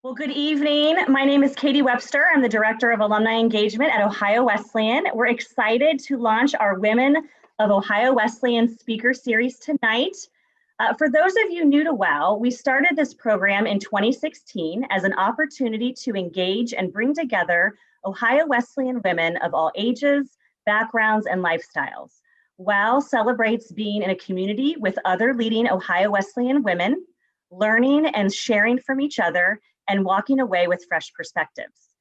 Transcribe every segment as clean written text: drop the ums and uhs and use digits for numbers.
Well, good evening. My name is Katie Webster. I'm the Director of Alumni Engagement at Ohio Wesleyan. We're excited to launch our Women of Ohio Wesleyan Speaker Series tonight. For those of you new to WOW, we started this program in 2016 as an opportunity to engage and bring together Ohio Wesleyan women of all ages, backgrounds, and lifestyles. WOW celebrates being in a community with other leading Ohio Wesleyan women, learning and sharing from each other, and walking away with fresh perspectives.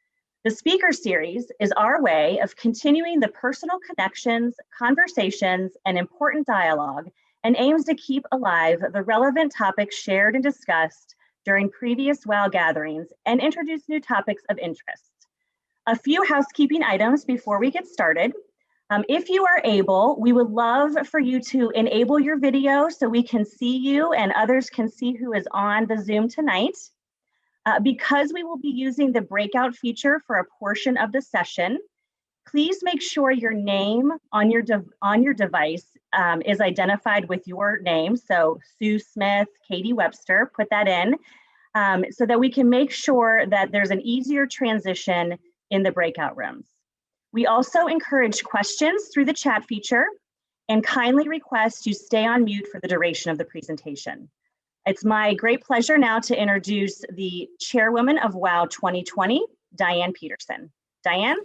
The speaker series is our way of continuing the personal connections, conversations, and important dialogue, and aims to keep alive the relevant topics shared and discussed during previous WOW gatherings and introduce new topics of interest. A few housekeeping items before we get started. If you are able, we would love for you to enable your video so we can see you and others can see who is on the Zoom tonight. Because we will be using the breakout feature for a portion of the session, please make sure your name on your device is identified with your name. So Sue Smith, Katie Webster, put that in so that we can make sure that there's an easier transition in the breakout rooms. We also encourage questions through the chat feature and kindly request you stay on mute for the duration of the presentation. It's my great pleasure now to introduce the chairwoman of WOW 2020, Diane Peterson. Diane?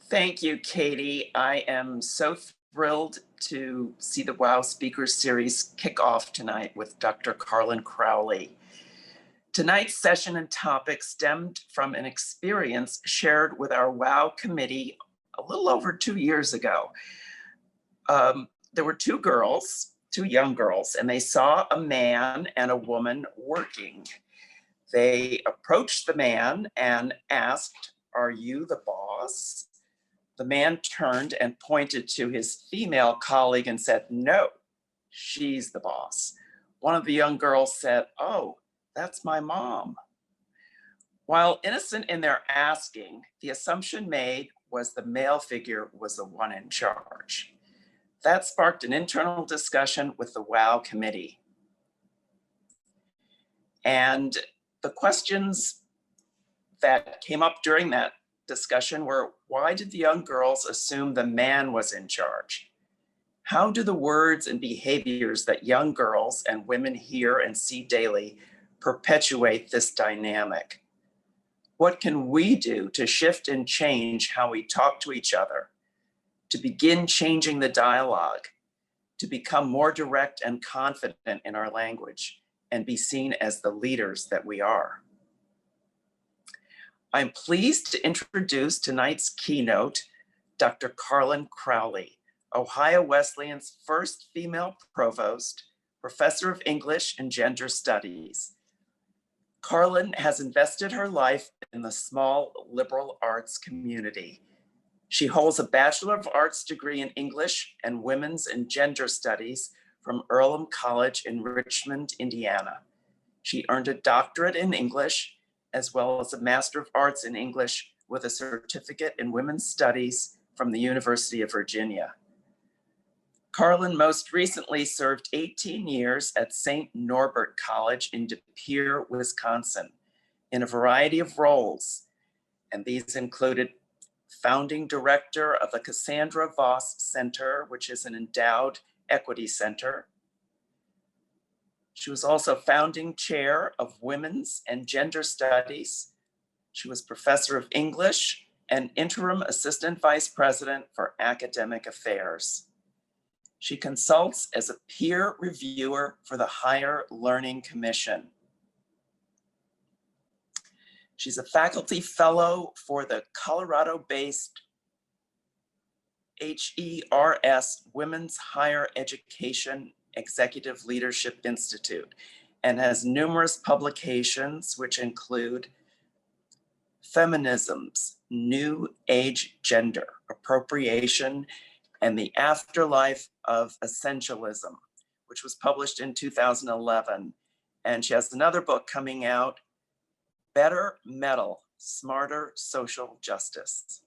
Thank you, Katie. I am so thrilled to see the WOW Speaker Series kick off tonight with Dr. Karlyn Crowley. Tonight's session and topic stemmed from an experience shared with our WOW committee a little over 2 years ago. There were two young girls, and they saw a man and a woman working. They approached the man and asked, "Are you the boss?" The man turned and pointed to his female colleague and said, "No, she's the boss." One of the young girls said, "Oh, that's my mom." While innocent in their asking, the assumption made was the male figure was the one in charge. That sparked an internal discussion with the WOW committee. And the questions that came up during that discussion were, why did the young girls assume the man was in charge? How do the words and behaviors that young girls and women hear and see daily perpetuate this dynamic? What can we do to shift and change how we talk to each other, to begin changing the dialogue, to become more direct and confident in our language, and be seen as the leaders that we are? I'm pleased to introduce tonight's keynote, Dr. Karlyn Crowley, Ohio Wesleyan's first female provost, professor of English and gender studies. Karlyn has invested her life in the small liberal arts community. She holds a Bachelor of Arts degree in English and Women's and Gender Studies from Earlham College in Richmond, Indiana. She earned a doctorate in English, as well as a Master of Arts in English with a certificate in Women's Studies from the University of Virginia. Karlyn most recently served 18 years at St. Norbert College in De Pere, Wisconsin, in a variety of roles, and these included founding director of the Cassandra Voss Center, which is an endowed equity center. She was also founding chair of Women's and Gender Studies. She was professor of English and interim assistant vice president for academic affairs. She consults as a peer reviewer for the Higher Learning Commission. She's a faculty fellow for the Colorado-based HERS Women's Higher Education Executive Leadership Institute and has numerous publications which include Feminisms, New Age Gender, Appropriation, and the Afterlife of Essentialism, which was published in 2011. And she has another book coming out, Better Metal, Smarter Social Justice.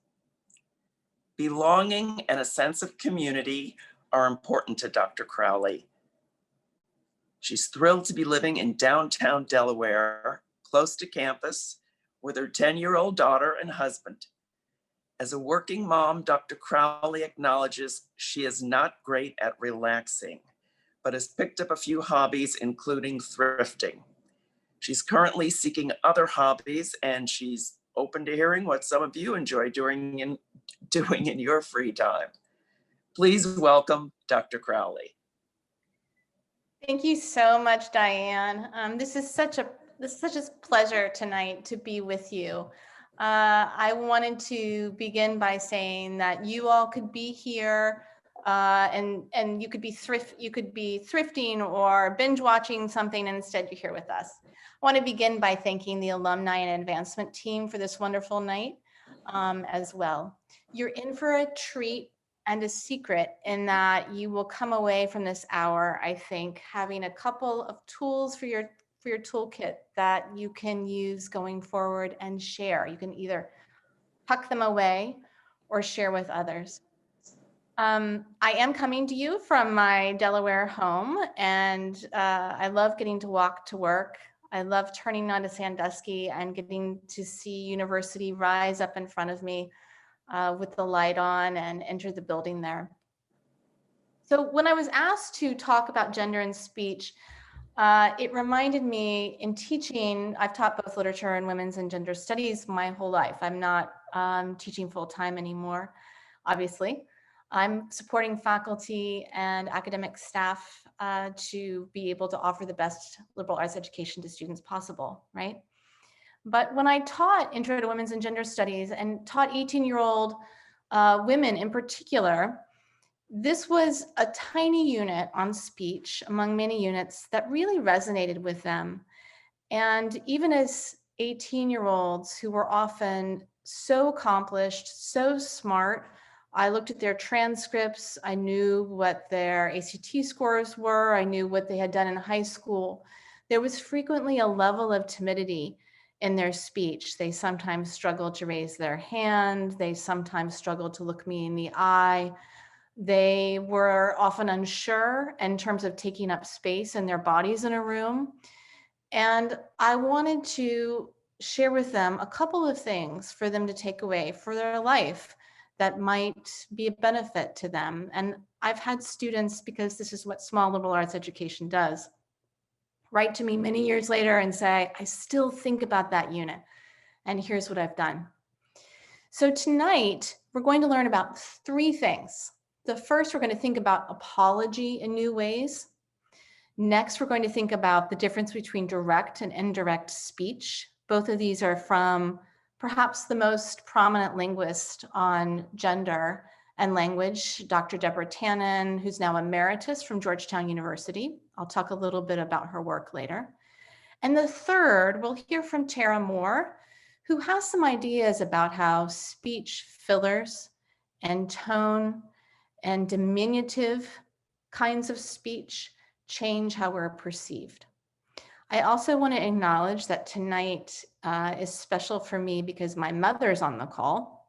Belonging and a sense of community are important to Dr. Crowley. She's thrilled to be living in downtown Delaware close to campus, with her 10-year-old daughter and husband. As a working mom, Dr. Crowley acknowledges she is not great at relaxing, but has picked up a few hobbies, including thrifting. She's currently seeking other hobbies, and she's open to hearing what some of you enjoy doing in your free time. Please welcome Dr. Crowley. Thank you so much, Diane. This is such a pleasure tonight to be with you. I wanted to begin by saying that you all could be here and you could be thrifting or binge watching something, and instead you're here with us. I want to begin by thanking the Alumni and Advancement team for this wonderful night as well. You're in for a treat and a secret in that you will come away from this hour, I think, having a couple of tools for your toolkit that you can use going forward and share. You can either tuck them away or share with others. I am coming to you from my Delaware home, and I love getting to walk to work. I love turning onto Sandusky and getting to see university rise up in front of me with the light on and enter the building there. So when I was asked to talk about gender and speech, it reminded me in teaching, I've taught both literature and women's and gender studies my whole life. I'm not teaching full-time anymore, obviously. I'm supporting faculty and academic staff to be able to offer the best liberal arts education to students possible, right? But when I taught Intro to Women's and Gender Studies and taught 18-year-old women in particular, this was a tiny unit on speech among many units that really resonated with them. And even as 18-year-olds who were often so accomplished, so smart, I looked at their transcripts, I knew what their ACT scores were, I knew what they had done in high school. There was frequently a level of timidity in their speech. They sometimes struggled to raise their hand, they sometimes struggled to look me in the eye. They were often unsure in terms of taking up space in their bodies in a room. And I wanted to share with them a couple of things for them to take away for their life that might be a benefit to them. And I've had students, because this is what small liberal arts education does, write to me many years later and say, I still think about that unit, and here's what I've done. So tonight, we're going to learn about three things. The first, we're going to think about apology in new ways. Next, we're going to think about the difference between direct and indirect speech. Both of these are from perhaps the most prominent linguist on gender and language, Dr. Deborah Tannen, who's now emeritus from Georgetown University. I'll talk a little bit about her work later. And the third, we'll hear from Tara Moore, who has some ideas about how speech fillers and tone and diminutive kinds of speech change how we're perceived. I also want to acknowledge that tonight is special for me because my mother's on the call.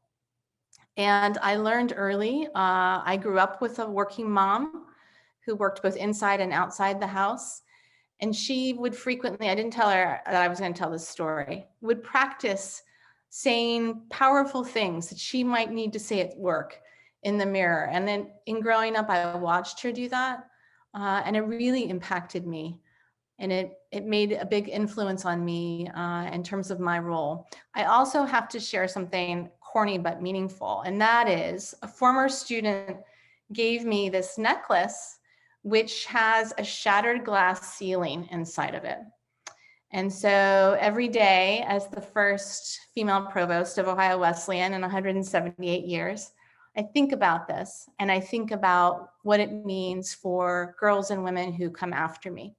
And I learned early, I grew up with a working mom who worked both inside and outside the house. And she would frequently, I didn't tell her that I was going to tell this story, would practice saying powerful things that she might need to say at work in the mirror. And then in growing up, I watched her do that. And it really impacted me. And it made a big influence on me in terms of my role. I also have to share something corny but meaningful. And that is a former student gave me this necklace, which has a shattered glass ceiling inside of it. And so every day, as the first female provost of Ohio Wesleyan in 178 years, I think about this, and I think about what it means for girls and women who come after me.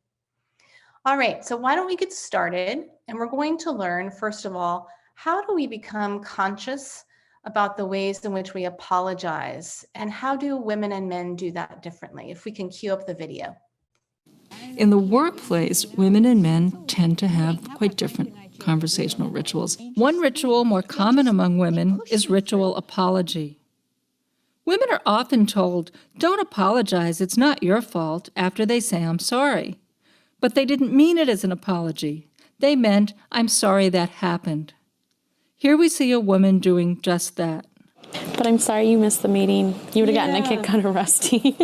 All right, so why don't we get started? And we're going to learn, first of all, how do we become conscious about the ways in which we apologize, and how do women and men do that differently? If we can cue up the video. In the workplace, women and men tend to have quite different conversational rituals. One ritual more common among women is ritual apology. Women are often told, "Don't apologize, it's not your fault," after they say, "I'm sorry." But they didn't mean it as an apology. They meant, "I'm sorry that happened." Here we see a woman doing just that. But I'm sorry you missed the meeting. You would have gotten a kick kind of rusty.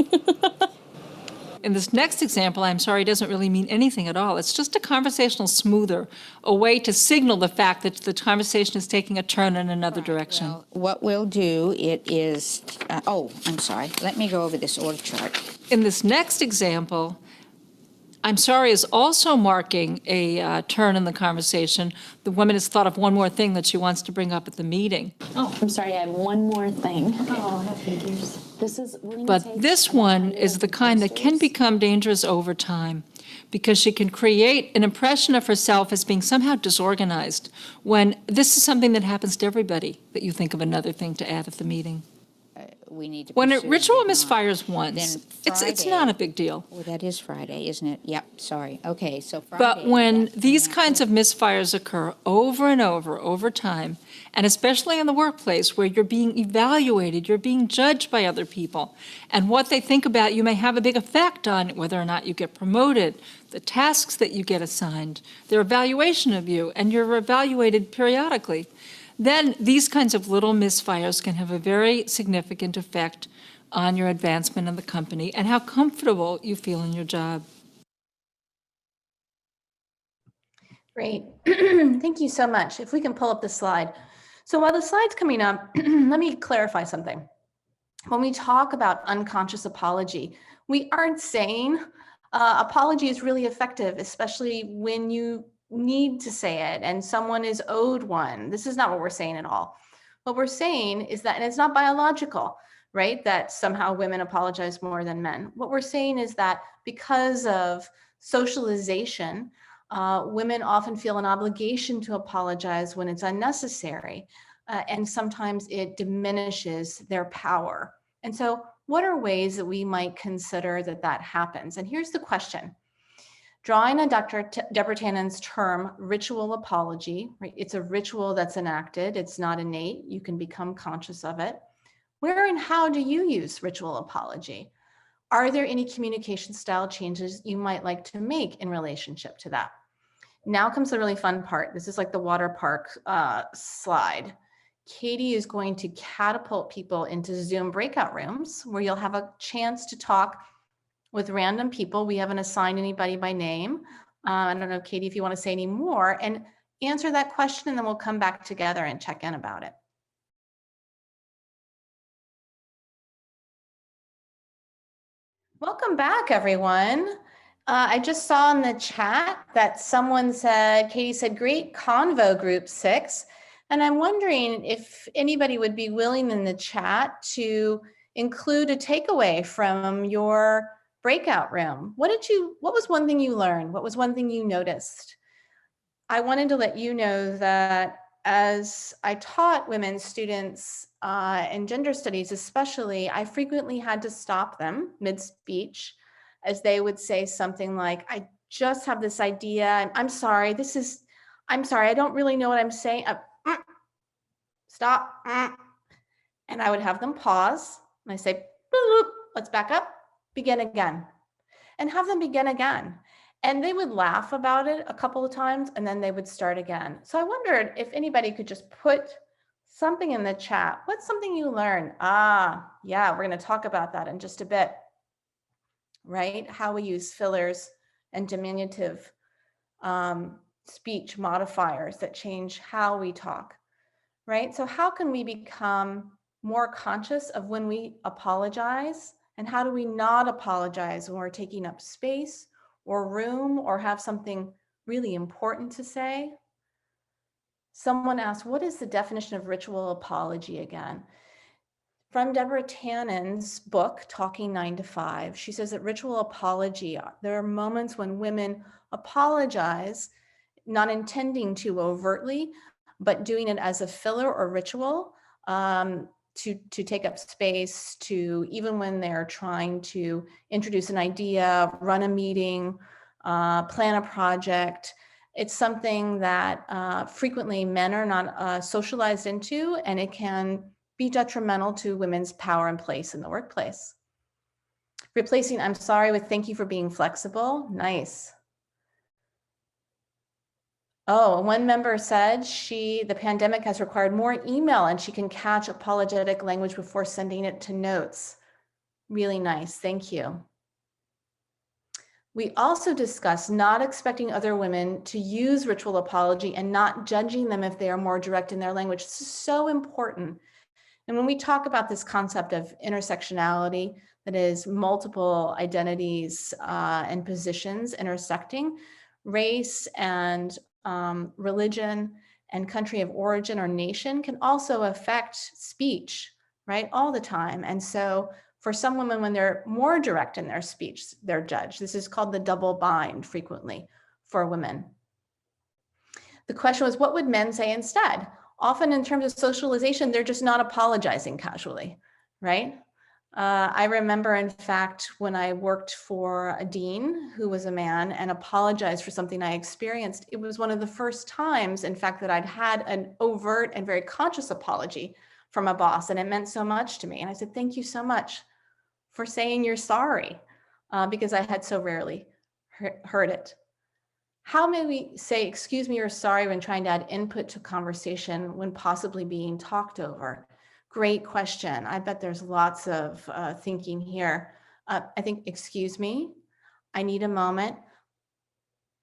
In this next example, "I'm sorry" doesn't really mean anything at all. It's just a conversational smoother, a way to signal the fact that the conversation is taking a turn in another direction. Well, what we'll do, it is, I'm sorry. Let me go over this org chart. In this next example, "I'm sorry" is also marking a turn in the conversation. The woman has thought of one more thing that she wants to bring up at the meeting. Oh, I'm sorry, I have one more thing. Oh, that figures. But this one is the kind that can become dangerous over time, because she can create an impression of herself as being somehow disorganized, when this is something that happens to everybody, that you think of another thing to add at the meeting. We need to When a pursue ritual it. misfires once, Then it's Friday- not a big deal. Oh, that is Friday, isn't it? Yep, sorry. Okay, so Friday. But when that's these not kinds good. of misfires occur over and over time, and especially in the workplace where you're being evaluated, you're being judged by other people, and what they think about you may have a big effect on whether or not you get promoted, the tasks that you get assigned, their evaluation of you, and you're evaluated periodically, then these kinds of little misfires can have a very significant effect on your advancement in the company and how comfortable you feel in your job. Great. Thank you so much. If we can pull up the slide. So while the slide's coming up, let me clarify something. When we talk about unconscious apology, we aren't saying apology is really effective, especially when you need to say it and someone is owed one. This is not what we're saying at all. What we're saying is that, and it's not biological, right? That somehow women apologize more than men. What we're saying is that because of socialization, women often feel an obligation to apologize when it's unnecessary. And sometimes it diminishes their power. And so what are ways that we might consider that that happens? And here's the question. Drawing on Dr. Deborah Tannen's term, ritual apology, right? It's a ritual that's enacted. It's not innate. You can become conscious of it. Where and how do you use ritual apology? Are there any communication style changes you might like to make in relationship to that? Now comes the really fun part. This is like the water park slide. Katie is going to catapult people into Zoom breakout rooms where you'll have a chance to talk with random people. We haven't assigned anybody by name. I don't know, Katie, if you want to say any more, and answer that question, and then we'll come back together and check in about it. Welcome back, everyone. I just saw in the chat that someone said, Katie said, great convo group 6. And I'm wondering if anybody would be willing in the chat to include a takeaway from your breakout room. What was one thing you learned? What was one thing you noticed? I wanted to let you know that as I taught women students in gender studies, especially, I frequently had to stop them mid-speech as they would say something like, I just have this idea, and I'm sorry, I don't really know what I'm saying. Stop. And I would have them pause, and I say, let's back up, begin again, and have them begin again. And they would laugh about it a couple of times, and then they would start again. So I wondered if anybody could just put something in the chat. What's something you learned? Yeah, we're going to talk about that in just a bit, right? How we use fillers and diminutive speech modifiers that change how we talk, right? So how can we become more conscious of when we apologize, and how do we not apologize when we're taking up space or room or have something really important to say? Someone asked, what is the definition of ritual apology again? From Deborah Tannen's book, Talking 9 to 5, she says that ritual apology, there are moments when women apologize, not intending to overtly, but doing it as a filler or ritual to take up space, to even when they're trying to introduce an idea, run a meeting, plan a project. It's something that frequently men are not socialized into, and it can be detrimental to women's power and place in the workplace. Replacing I'm sorry with thank you for being flexible. Nice. Oh, one member said the pandemic has required more email and she can catch apologetic language before sending it to notes. Really nice, thank you. We also discussed not expecting other women to use ritual apology and not judging them if they are more direct in their language. This is so important. And when we talk about this concept of intersectionality, that is multiple identities and positions intersecting, race and religion and country of origin or nation can also affect speech, right? All the time. And so for some women, when they're more direct in their speech, they're judged. This is called the double bind frequently for women. The question was, what would men say instead? Often in terms of socialization, they're just not apologizing casually, right? I remember, in fact, when I worked for a dean who was a man and apologized for something I experienced, it was one of the first times, in fact, that I'd had an overt and very conscious apology from a boss, and it meant so much to me. And I said, thank you so much for saying you're sorry, because I had so rarely heard it. How may we say, excuse me, or sorry when trying to add input to conversation when possibly being talked over? Great question. I bet there's lots of thinking here. I think, excuse me, I need a moment.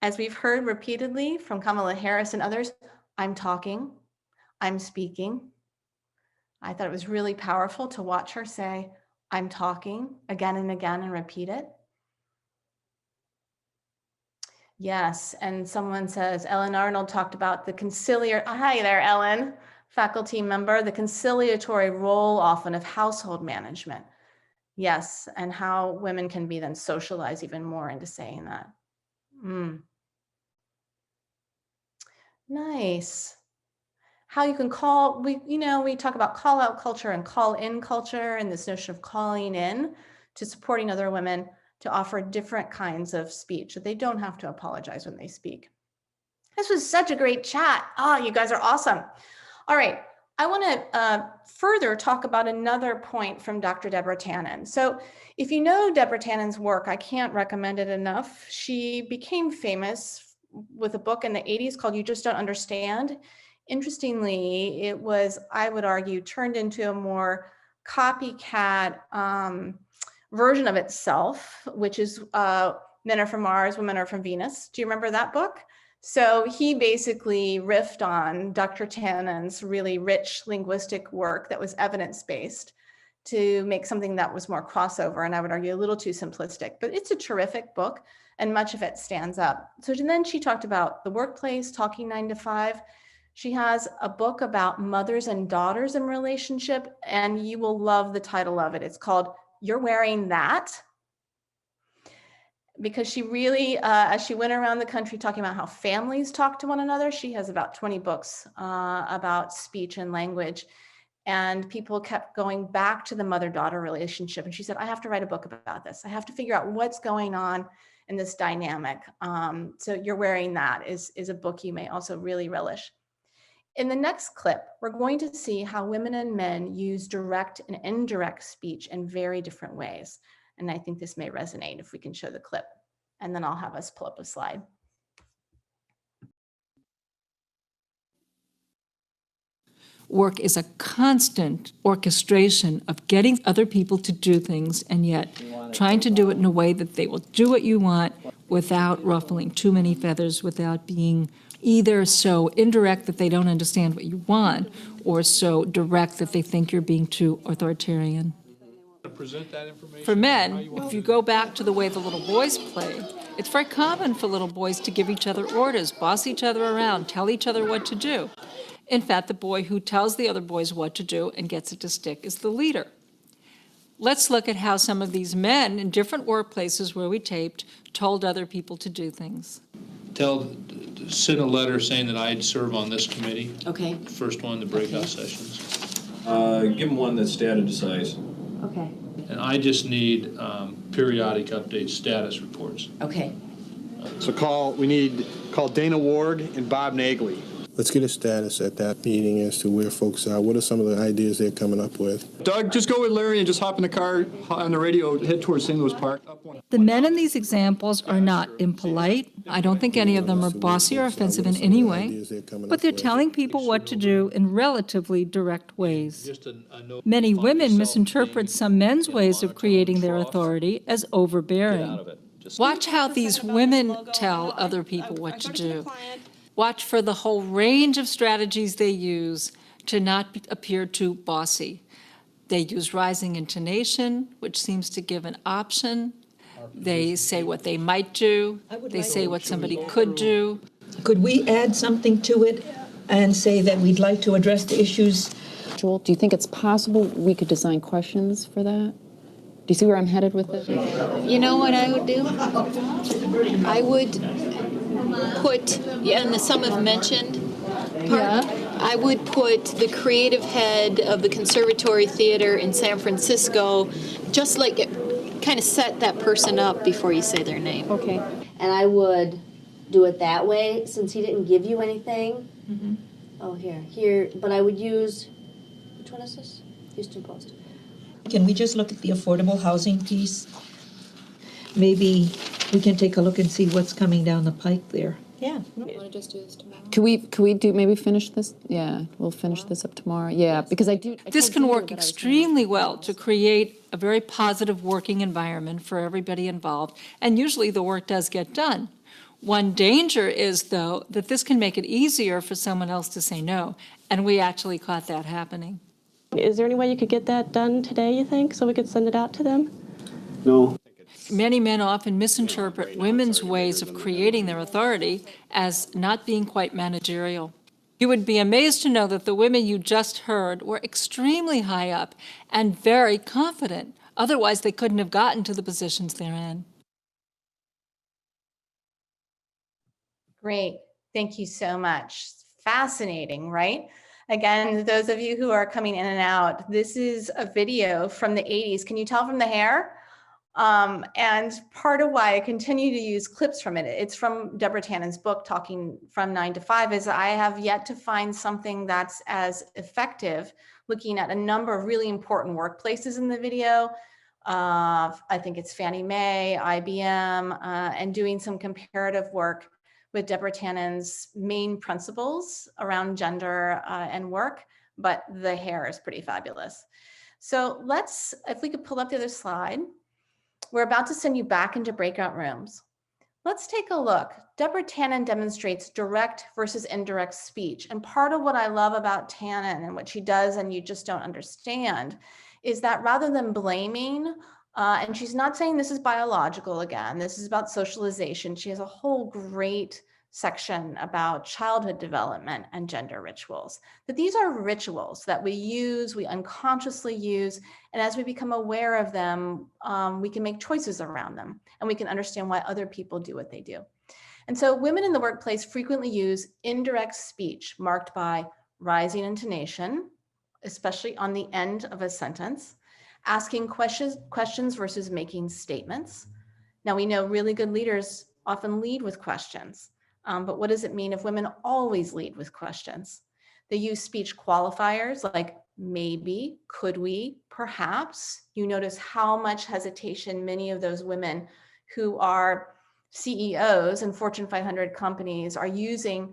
As we've heard repeatedly from Kamala Harris and others, I'm talking, I'm speaking. I thought it was really powerful to watch her say, I'm talking again and again and repeat it. Yes, and someone says, Ellen Arnold talked about the conciliatory, hi there, Ellen, faculty member, the conciliatory role often of household management. Yes, and how women can be then socialized even more into saying that. Nice. How you can call, we talk about call out culture and call in culture and this notion of calling in to supporting other women to offer different kinds of speech, that they don't have to apologize when they speak. This was such a great chat. You guys are awesome. All right, I want to further talk about another point from Dr. Deborah Tannen. So if you know Deborah Tannen's work, I can't recommend it enough. She became famous with a book in the 80s called You Just Don't Understand. Interestingly, it was, I would argue, turned into a more copycat version of itself, which is Men Are From Mars, Women Are From Venus. Do you remember that book? So he basically riffed on Dr. Tannen's really rich linguistic work that was evidence-based to make something that was more crossover, and I would argue a little too simplistic, but it's a terrific book and much of it stands up. So then she talked about the workplace, talking 9 to 5. She has a book about mothers and daughters in relationship, and you will love the title of it. It's called You're Wearing That, because she really, as she went around the country talking about how families talk to one another, she has about 20 books about speech and language, and people kept going back to the mother-daughter relationship. And she said, I have to write a book about this. I have to figure out what's going on in this dynamic. So You're Wearing That is a book you may also really relish. In the next clip, we're going to see how women and men use direct and indirect speech in very different ways. And I think this may resonate if we can show the clip. And then I'll have us pull up a slide. Work is a constant orchestration of getting other people to do things and yet trying to do it in a way that they will do what you want without ruffling too many feathers, without being either so indirect that they don't understand what you want or so direct that they think you're being too authoritarian. For men, if you go back to the way the little boys played, it's very common for little boys to give each other orders, boss each other around, tell each other what to do. In fact, the boy who tells the other boys what to do and gets it to stick is the leader. Let's look at how some of these men in different workplaces where we taped told other people to do things. Send a letter saying that I'd serve on this committee. Okay. The first one, the breakout sessions. Give them one that's standard to size. Okay. And I just need periodic update status reports. Okay. So call Dana Ward and Bob Nagley. let's get a status at that meeting as to where folks are. What are some of the ideas they're coming up with? Doug, just go with Larry and just hop in the car on the radio, head towards St. Louis Park. The men in these examples are not impolite. I don't think any of them are bossy or offensive in any way, but they're telling people what to do in relatively direct ways. Many women misinterpret some men's ways of creating their authority as overbearing. Watch how these women tell other people what to do. Watch for the whole range of strategies they use to not appear too bossy. They use rising intonation, which seems to give an option. They say what they might do. They say what somebody could do. Could we add something to it and say that we'd like to address the issues? Joel, do you think it's possible we could design questions for that? Do you see where I'm headed with it? You know what I would do? I would put, and some have mentioned, I would put the creative head of the Conservatory Theater in San Francisco, just like kind of set that person up before you say their name. Okay. And I would do it that way, since he didn't give you anything. Mm-hmm. Oh, here, but I would use, which one is this? Houston Post. Can we just look at the affordable housing piece? Maybe we can take a look and see what's coming down the pike there. Yeah. Want to just do this tomorrow? Could we maybe finish this? Yeah, we'll finish this up tomorrow. Yeah, because this can work extremely well to create a very positive working environment for everybody involved, and usually the work does get done. One danger is, though, that this can make it easier for someone else to say no, and we actually caught that happening. Is there any way you could get that done today, you think, so we could send it out to them? No. Many men often misinterpret women's ways of creating their authority as not being quite managerial. You would be amazed to know that the women you just heard were extremely high up and very confident. Otherwise, they couldn't have gotten to the positions they're in. Great. Thank you so much. Fascinating, right? Again, those of you who are coming in and out, this is a video from the 80s. Can you tell from the hair? And part of why I continue to use clips from it, it's from Deborah Tannen's book, Talking from 9 to 5, is I have yet to find something that's as effective, looking at a number of really important workplaces in the video. I think it's Fannie Mae, IBM, and doing some comparative work with Deborah Tannen's main principles around gender and work, but the hair is pretty fabulous. So let's, if we could pull up the other slide. We're about to send you back into breakout rooms. Let's take a look. Deborah Tannen demonstrates direct versus indirect speech. And part of what I love about Tannen and what she does, and you just don't understand, is that rather than blaming, and she's not saying this is biological again, this is about socialization. She has a whole great section about childhood development and gender rituals, that these are rituals that we use, we unconsciously use, and as we become aware of them, we can make choices around them, and we can understand why other people do what they do. And so women in the workplace frequently use indirect speech marked by rising intonation, especially on the end of a sentence, asking questions versus making statements. Now we know really good leaders often lead with questions. But what does it mean if women always lead with questions? They use speech qualifiers like maybe, could we, perhaps. You notice how much hesitation many of those women who are CEOs in Fortune 500 companies are using,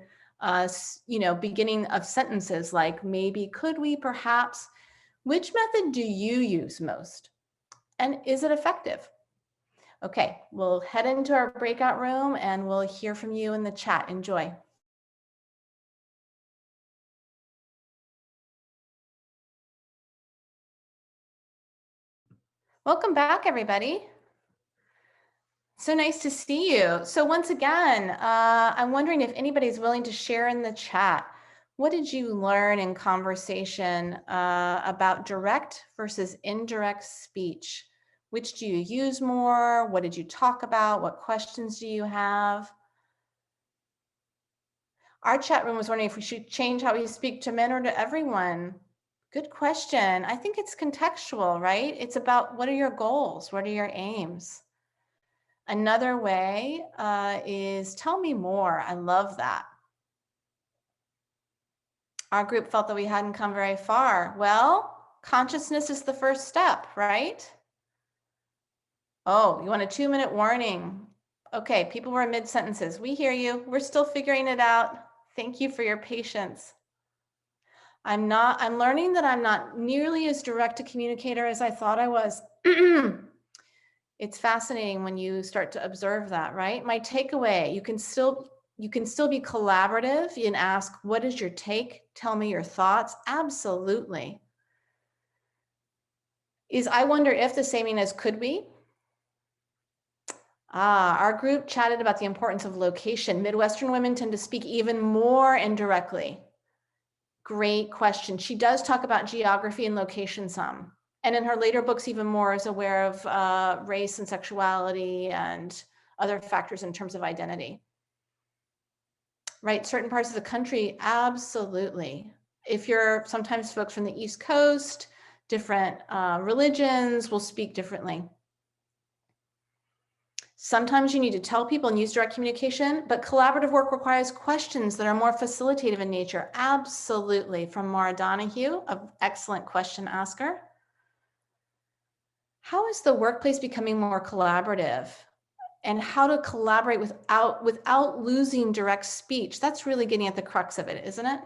beginning of sentences like maybe, could we, perhaps. Which method do you use most? And is it effective? Okay, we'll head into our breakout room and we'll hear from you in the chat. Enjoy. Welcome back, everybody. So nice to see you. So once again, I'm wondering if anybody's willing to share in the chat. What did you learn in conversation about direct versus indirect speech? Which do you use more? What did you talk about? What questions do you have? Our chat room was wondering if we should change how we speak to men or to everyone. Good question. I think it's contextual, right? It's about what are your goals? What are your aims? Another way is tell me more. I love that. Our group felt that we hadn't come very far. Well, consciousness is the first step, right? Oh, you want a 2-minute warning. Okay, people were in mid-sentences. We hear you. We're still figuring it out. Thank you for your patience. I'm learning that I'm not nearly as direct a communicator as I thought I was. It's fascinating when you start to observe that, right? My takeaway, you can still be collaborative and ask, what is your take? Tell me your thoughts. Absolutely. Is I wonder if the same as could we? Our group chatted about the importance of location. Midwestern women tend to speak even more indirectly. Great question. She does talk about geography and location some. And in her later books, even more, is aware of race and sexuality and other factors in terms of identity. Right, certain parts of the country, absolutely. If you're sometimes folks from the East Coast, different religions will speak differently. Sometimes you need to tell people and use direct communication, but collaborative work requires questions that are more facilitative in nature. Absolutely. From Maura Donahue, an excellent question asker. How is the workplace becoming more collaborative? And how to collaborate without losing direct speech? That's really getting at the crux of it, isn't it?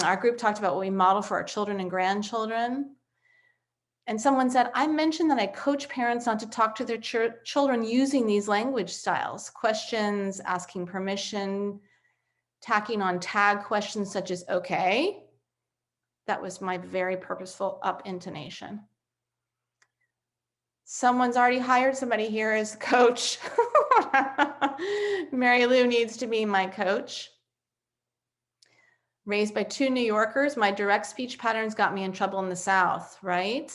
Our group talked about what we model for our children and grandchildren. And someone said, I mentioned that I coach parents not to talk to their children using these language styles, questions, asking permission, tacking on tag questions such as, okay. That was my very purposeful up intonation. Someone's already hired somebody here as coach. Mary Lou needs to be my coach. Raised by 2 New Yorkers, my direct speech patterns got me in trouble in the South, right?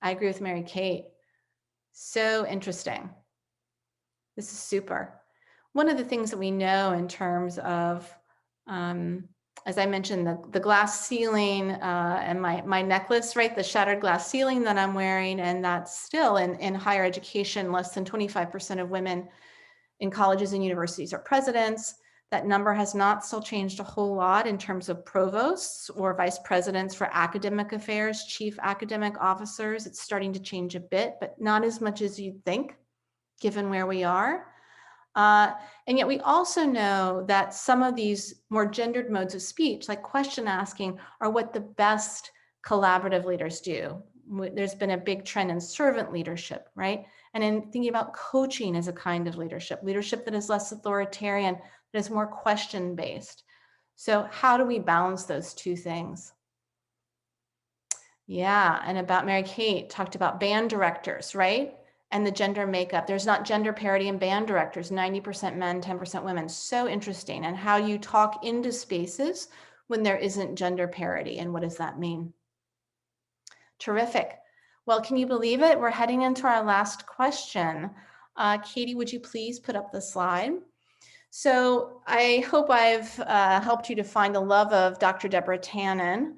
I agree with Mary Kate. So interesting. This is super. One of the things that we know in terms of, as I mentioned, the glass ceiling and my necklace, right? The shattered glass ceiling that I'm wearing, and that's still in higher education, less than 25% of women in colleges and universities are presidents. That number has not still changed a whole lot in terms of provosts or vice presidents for academic affairs, chief academic officers. It's starting to change a bit, but not as much as you'd think, given where we are. And yet we also know that some of these more gendered modes of speech, like question asking, are what the best collaborative leaders do. There's been a big trend in servant leadership, right? And in thinking about coaching as a kind of leadership that is less authoritarian, that is more question-based. So how do we balance those two things? Yeah, and about Mary Kate talked about band directors, right? And the gender makeup. There's not gender parity in band directors, 90% men, 10% women. So interesting. And how you talk into spaces when there isn't gender parity. And what does that mean? Terrific. Well, can you believe it? We're heading into our last question. Katie, would you please put up the slide? So I hope I've helped you to find the love of Dr. Deborah Tannen.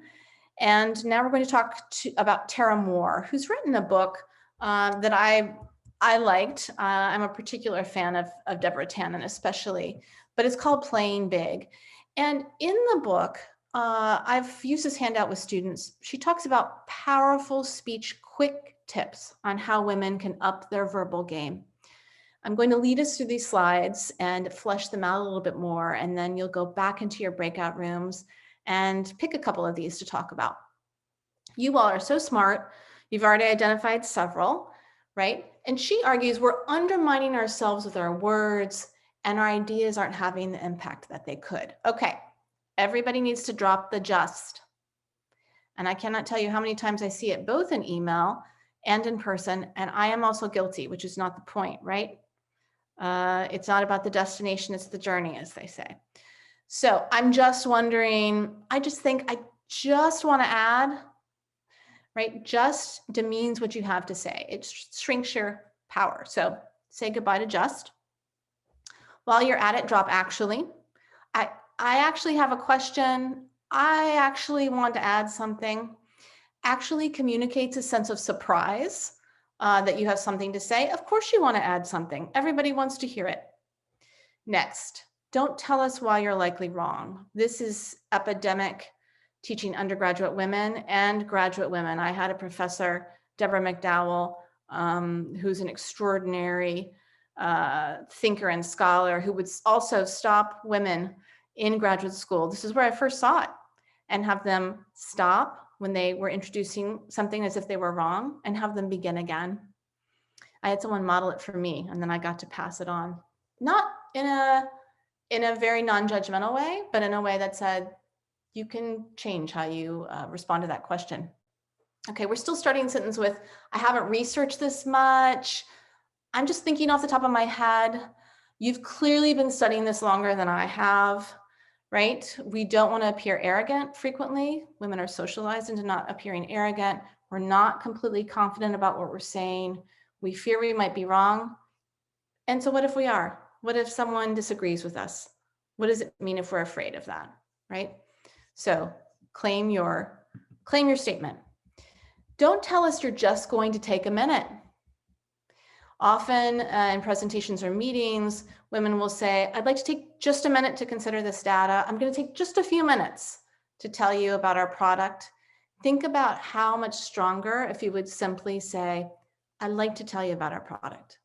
And now we're going to talk about Tara Moore, who's written a book that I liked. I'm a particular fan of Deborah Tannen, especially, but it's called Playing Big. And in the book, I've used this handout with students. She talks about powerful speech, quick tips on how women can up their verbal game. I'm going to lead us through these slides and flesh them out a little bit more, and then you'll go back into your breakout rooms and pick a couple of these to talk about. You all are so smart. You've already identified several, right? And she argues we're undermining ourselves with our words and our ideas aren't having the impact that they could. Okay, everybody needs to drop the just. And I cannot tell you how many times I see it both in email and in person, and I am also guilty, which is not the point, right? It's not about the destination, it's the journey, as they say. So I'm just wondering, I just want to add, right? Just demeans what you have to say. It shrinks your power. So say goodbye to just. While you're at it, drop actually. I actually have a question. I actually want to add something. Actually communicates a sense of surprise that you have something to say. Of course you want to add something. Everybody wants to hear it. Next, Don't tell us why you're likely wrong. This is epidemic teaching undergraduate women and graduate women. I had a professor, Deborah McDowell, who's an extraordinary thinker and scholar, who would also stop women in graduate school. This is where I first saw it, and have them stop when they were introducing something as if they were wrong, and have them begin again. I had someone model it for me, and then I got to pass it on. Not in a very non-judgmental way, but in a way that said, you can change how you respond to that question. Okay, we're still starting the sentence with, I haven't researched this much. I'm just thinking off the top of my head. You've clearly been studying this longer than I have, right? We don't want to appear arrogant frequently. Women are socialized into not appearing arrogant. We're not completely confident about what we're saying. We fear we might be wrong. And so what if we are? What if someone disagrees with us? What does it mean if we're afraid of that, right? So claim your statement. Don't tell us you're just going to take a minute. Often in presentations or meetings, women will say, I'd like to take just a minute to consider this data. I'm going to take just a few minutes to tell you about our product. Think about how much stronger if you would simply say, I'd like to tell you about our product.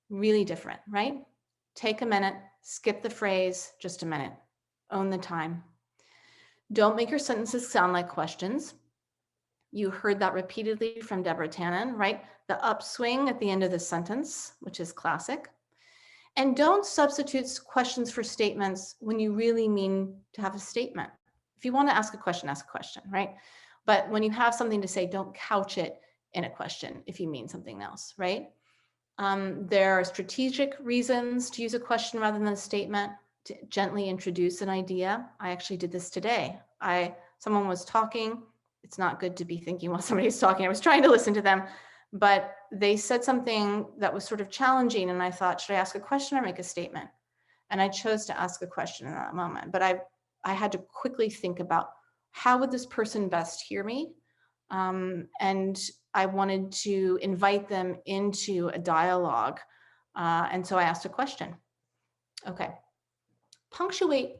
Really different, right? Take a minute, skip the phrase, just a minute. Own the time. Don't make your sentences sound like questions. You heard that repeatedly from Deborah Tannen, right? The upswing at the end of the sentence, which is classic. And don't substitute questions for statements when you really mean to have a statement. If you want to ask a question, right? But when you have something to say, don't couch it in a question if you mean something else, right? There are strategic reasons to use a question rather than a statement, to gently introduce an idea. I actually did this today. Someone was talking. It's not good to be thinking while somebody's talking. I was trying to listen to them, but they said something that was sort of challenging. And I thought, should I ask a question or make a statement? And I chose to ask a question in that moment. But I had to quickly think about, how would this person best hear me? And I wanted to invite them into a dialogue. And so I asked a question. Okay. Punctuate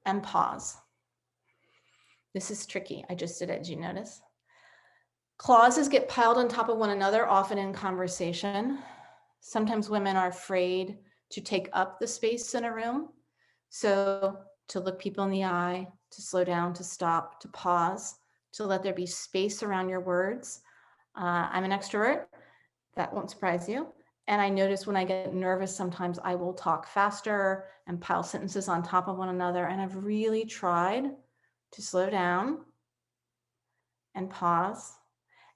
and pause. This is tricky. I just did it. Did you notice? Clauses get piled on top of one another, often in conversation. Sometimes women are afraid to take up the space in a room. So to look people in the eye, to slow down, to stop, to pause, to let there be space around your words. I'm an extrovert. That won't surprise you. And I notice when I get nervous, sometimes I will talk faster and pile sentences on top of one another. And I've really tried to slow down and pause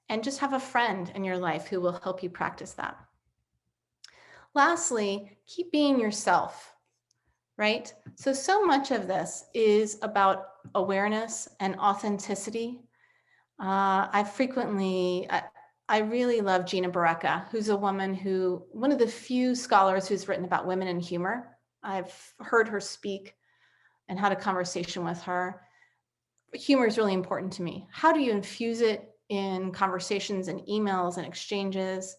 and just have a friend in your life who will help you practice that. Lastly, keep being yourself, right? So much of this is about awareness and authenticity. I really love Gina Barreca, who's a woman one of the few scholars who's written about women and humor. I've heard her speak and had a conversation with her. Humor is really important to me. How do you infuse it in conversations and emails and exchanges?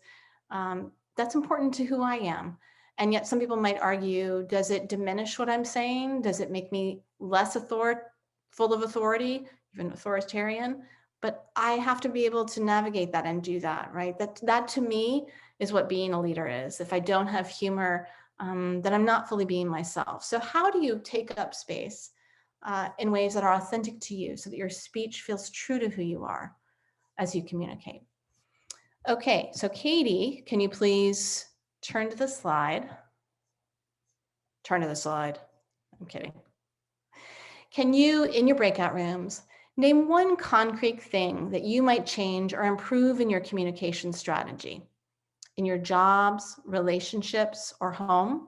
That's important to who I am. And yet some people might argue, does it diminish what I'm saying? Does it make me less full of authority, even authoritarian? But I have to be able to navigate that and do that, right? That to me is what being a leader is. If I don't have humor, then I'm not fully being myself. So how do you take up space in ways that are authentic to you so that your speech feels true to who you are as you communicate? Okay, so Katie, can you please turn to the slide? Turn to the slide. I'm kidding. Can you, in your breakout rooms, name one concrete thing that you might change or improve in your communication strategy, in your jobs, relationships, or home?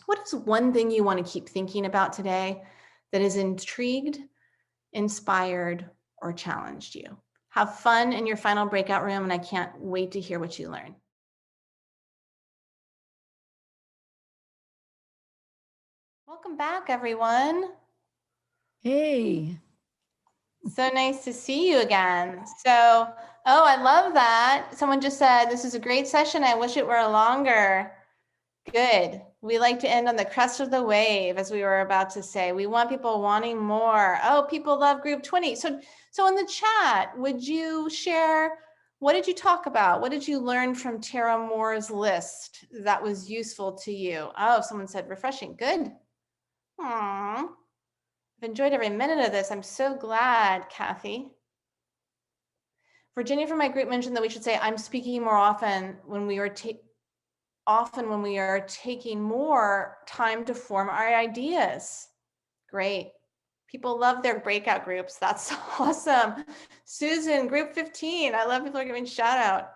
What is one thing you want to keep thinking about today that has intrigued, inspired, or challenged you? Have fun in your final breakout room, and I can't wait to hear what you learn. Welcome back, everyone. Hey. So nice to see you again. Oh, I love that. Someone just said, this is a great session. I wish it were longer. Good. We like to end on the crest of the wave, as we were about to say. We want people wanting more. Oh, people love group 20. So in the chat, would you share, what did you talk about? What did you learn from Tara Moore's list that was useful to you? Oh, someone said refreshing. Good. Aww. I've enjoyed every minute of this. I'm so glad, Kathy. Virginia from my group mentioned that we should say, I'm speaking more often when we are taking more time to form our ideas. Great. People love their breakout groups. That's awesome. Susan, group 15. I love people are giving shout out.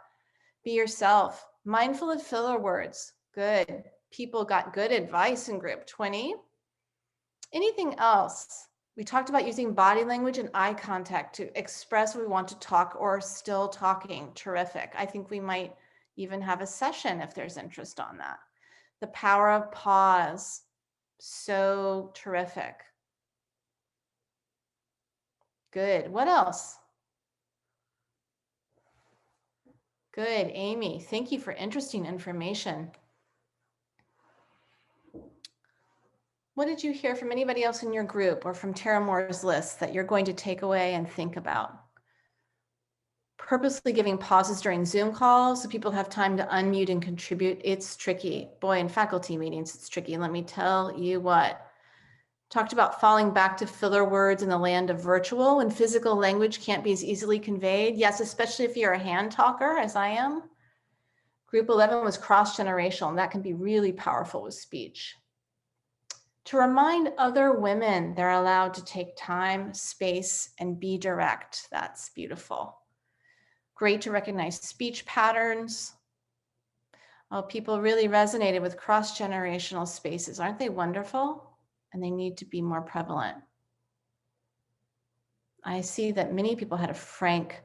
Be yourself. Mindful of filler words. Good. People got good advice in group 20. Anything else? We talked about using body language and eye contact to express what we want to talk or still talking. Terrific. I think we might even have a session if there's interest on that. The power of pause. So terrific. Good. What else? Good, Amy. Thank you for interesting information. What did you hear from anybody else in your group or from Tara Moore's list that you're going to take away and think about? Purposely giving pauses during Zoom calls so people have time to unmute and contribute. It's tricky. Boy, in faculty meetings, it's tricky. Let me tell you what. Talked about falling back to filler words in the land of virtual when physical language can't be as easily conveyed. Yes, especially if you're a hand talker, as I am. Group 11 was cross-generational, and that can be really powerful with speech. To remind other women they're allowed to take time, space, and be direct. That's beautiful. Great to recognize speech patterns. Oh, people really resonated with cross-generational spaces. Aren't they wonderful? And they need to be more prevalent. I see that many people had a frank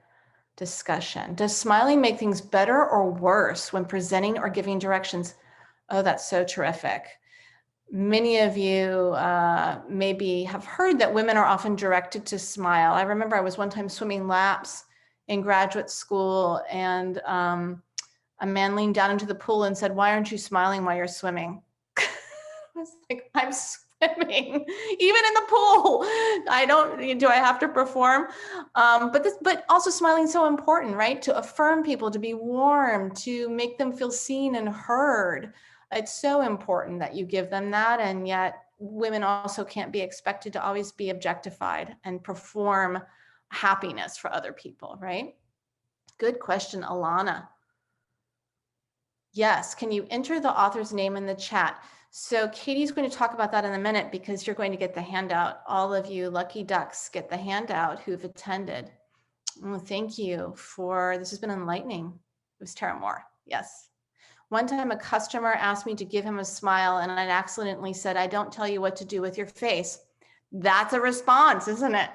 discussion. Does smiling make things better or worse when presenting or giving directions? Oh, that's so terrific. Many of you maybe have heard that women are often directed to smile. I remember I was one time swimming laps in graduate school, and a man leaned down into the pool and said, "Why aren't you smiling while you're swimming?" I was like, I'm swimming, even in the pool. Do I have to perform? But also smiling is so important, right? To affirm people, to be warm, to make them feel seen and heard. It's so important that you give them that. And yet women also can't be expected to always be objectified and perform happiness for other people, right? Good question, Alana. Yes, can you enter the author's name in the chat? So Katie's going to talk about that in a minute because you're going to get the handout. All of you lucky ducks get the handout who've attended. Oh, thank you this has been enlightening. It was Tara Moore, yes. One time a customer asked me to give him a smile and I accidentally said, "I don't tell you what to do with your face." That's a response, isn't it?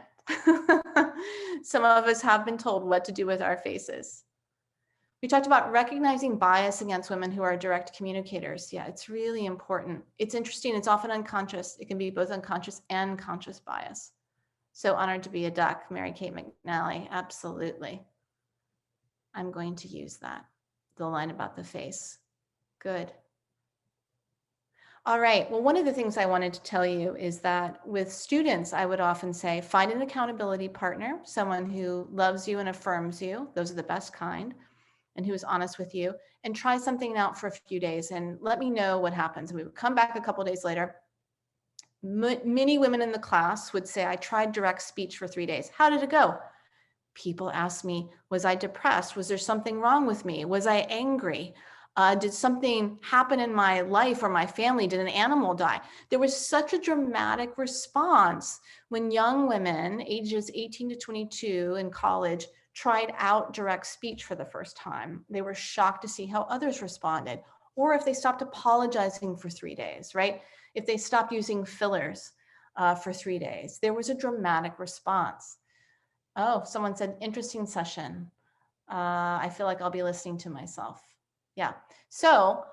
Some of us have been told what to do with our faces. We talked about recognizing bias against women who are direct communicators. Yeah, it's really important. It's interesting. It's often unconscious. It can be both unconscious and conscious bias. So honored to be a duck, Mary Kate McNally. Absolutely. I'm going to use that. The line about the face. Good. All right. Well, one of the things I wanted to tell you is that with students, I would often say, find an accountability partner, someone who loves you and affirms you. Those are the best kind. And who is honest with you, and try something out for a few days and let me know what happens. And we would come back a couple of days later. Many women in the class would say, "I tried direct speech for 3 days. How did it go?" People asked me, was I depressed? Was there something wrong with me? Was I angry? Did something happen in my life or my family? Did an animal die? There was such a dramatic response when young women, ages 18 to 22 in college, tried out direct speech for the first time. They were shocked to see how others responded, or if they stopped apologizing for 3 days, right? If they stopped using fillers for 3 days, there was a dramatic response. Oh, someone said, interesting session. I feel like I'll be listening to myself. Yeah, so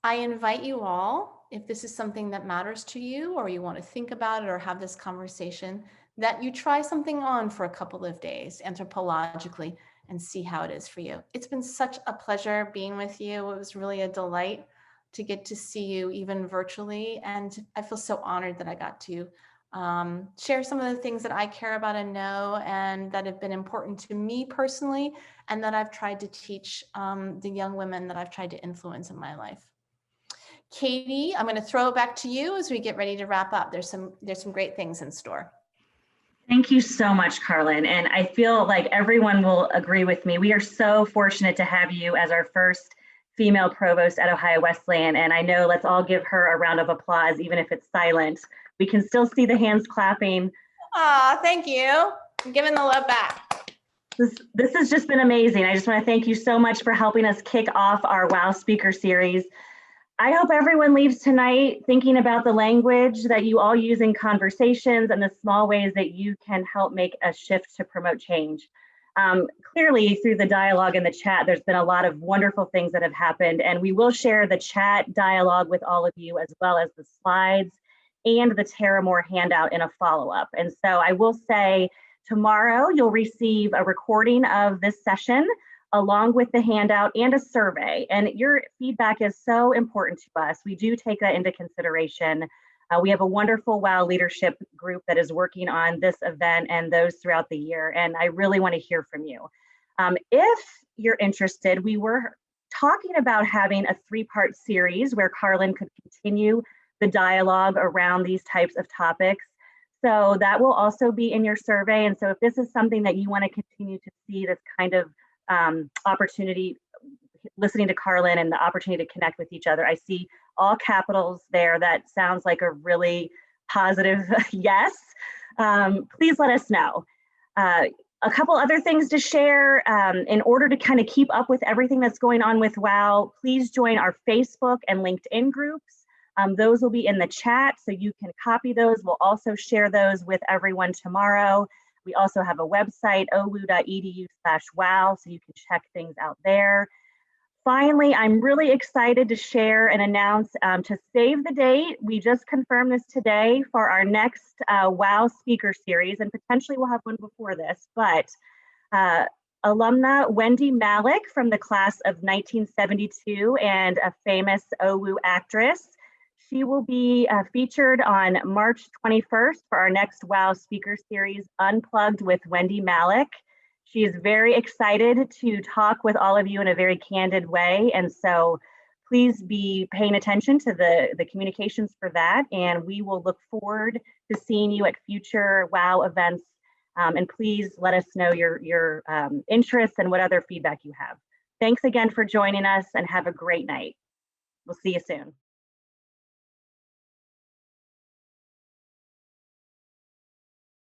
I invite you all, if this is something that matters to you, or you want to think about it or have this conversation, that you try something on for a couple of days anthropologically and see how it is for you. It's been such a pleasure being with you. It was really a delight. to get to see you even virtually. And I feel so honored that I got to share some of the things that I care about and know and that have been important to me personally, and that I've tried to teach the young women that I've tried to influence in my life. Katie, I'm going to throw it back to you as we get ready to wrap up. There's some great things in store. Thank you so much, Karlyn. And I feel like everyone will agree with me. We are so fortunate to have you as our first female provost at Ohio Wesleyan. And I know, let's all give her a round of applause, even if it's silent. We can still see the hands clapping. Thank you. I'm giving the love back. This has just been amazing. I just want to thank you so much for helping us kick off our WOW Speaker Series. I hope everyone leaves tonight thinking about the language that you all use in conversations and the small ways that you can help make a shift to promote change. Clearly, through the dialogue in the chat, there's been a lot of wonderful things that have happened, and we will share the chat dialogue with all of you, as well as the slides and the Tara Moore handout in a follow-up. And so I will say, tomorrow you'll receive a recording of this session along with the handout and a survey. And your feedback is so important to us. We do take that into consideration. We have a wonderful WOW leadership group that is working on this event and those throughout the year. And I really want to hear from you. If you're interested, we were talking about having a 3-part series where Karlyn could continue the dialogue around these types of topics. So that will also be in your survey. And so if this is something that you want to continue to see, this kind of opportunity, listening to Karlyn and the opportunity to connect with each other, I see all capitals there. That sounds like a really positive yes. Please let us know. A couple other things to share. In order to kind of keep up with everything that's going on with WOW, please join our Facebook and LinkedIn groups. Those will be in the chat, so you can copy those. We'll also share those with everyone tomorrow. We also have a website, owu.edu/wow, so you can check things out there. Finally, I'm really excited to share and announce, to save the date, we just confirmed this today for our next WOW speaker series, and potentially we'll have one before this, but alumna Wendy Malick from the class of 1972 and a famous OWU actress. She will be featured on March 21st for our next WOW speaker series, Unplugged with Wendy Malick. She is very excited to talk with all of you in a very candid way. And so please be paying attention to the communications for that. And we will look forward to seeing you at future WOW events. And please let us know your interests and what other feedback you have. Thanks again for joining us, and have a great night. We'll see you soon.